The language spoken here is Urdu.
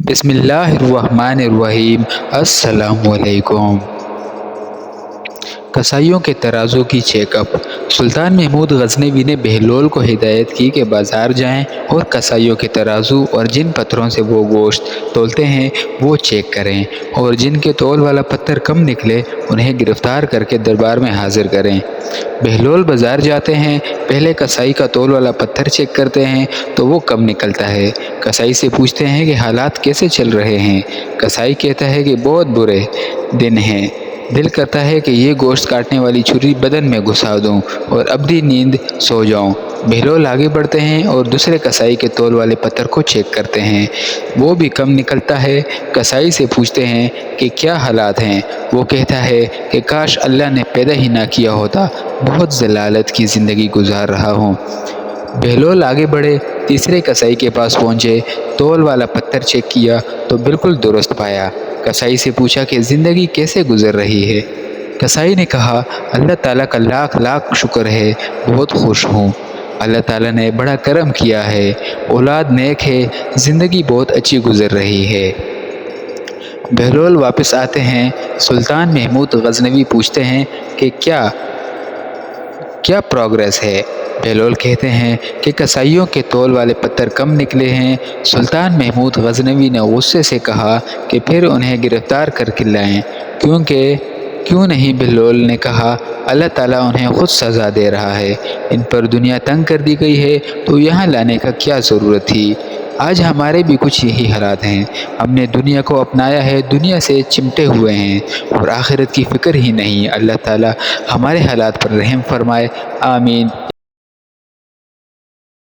بسم اللہ الرحمن الرحیم۔ السلام علیکم۔ کسائیوں کے ترازو کی چیک اپ۔ سلطان محمود غزنوی نے بہلول کو ہدایت کی کہ بازار جائیں اور کسائیوں کے ترازو اور جن پتھروں سے وہ گوشت تولتے ہیں وہ چیک کریں، اور جن کے تول والا پتھر کم نکلے انہیں گرفتار کر کے دربار میں حاضر کریں۔ بہلول بازار جاتے ہیں، پہلے کسائی کا تول والا پتھر چیک کرتے ہیں تو وہ کم نکلتا ہے۔ کسائی سے پوچھتے ہیں کہ حالات کیسے چل رہے ہیں؟ کسائی کہتا ہے کہ بہت برے دن ہیں، دل کرتا ہے کہ یہ گوشت کاٹنے والی چھری بدن میں گھسا دوں اور ابدی نیند سو جاؤں۔ بہلول آگے بڑھتے ہیں اور دوسرے کسائی کے تول والے پتھر کو چیک کرتے ہیں، وہ بھی کم نکلتا ہے۔ کسائی سے پوچھتے ہیں کہ کیا حالات ہیں؟ وہ کہتا ہے کہ کاش اللہ نے پیدا ہی نہ کیا ہوتا، بہت ذلالت کی زندگی گزار رہا ہوں۔ بہلول آگے بڑھے، تیسرے کسائی کے پاس پہنچے، تول والا پتھر چیک کیا تو بالکل درست پایا۔ کسائی سے پوچھا کہ زندگی کیسے گزر رہی ہے؟ کسائی نے کہا اللہ تعالیٰ کا لاکھ لاکھ شکر ہے، بہت خوش ہوں۔ اللہ تعالیٰ نے بڑا کرم کیا ہے، اولاد نیک ہے، زندگی بہت اچھی گزر رہی ہے۔ بہلول واپس آتے ہیں، سلطان محمود غزنوی پوچھتے ہیں کہ کیا پروگریس ہے؟ بہلول کہتے ہیں کہ کسائیوں کے تول والے پتھر کم نکلے ہیں۔ سلطان محمود غزنوی نے غصے سے کہا کہ پھر انہیں گرفتار کر کے لائیں۔ کیوں نہیں؟ بہلول نے کہا اللہ تعالیٰ انہیں خود سزا دے رہا ہے، ان پر دنیا تنگ کر دی گئی ہے تو یہاں لانے کا کیا ضرورت تھی؟ آج ہمارے بھی کچھ یہی حالات ہیں، ہم نے دنیا کو اپنایا ہے، دنیا سے چمٹے ہوئے ہیں اور آخرت کی فکر ہی نہیں۔ اللہ تعالیٰ ہمارے حالات پر رحم فرمائے، آمین۔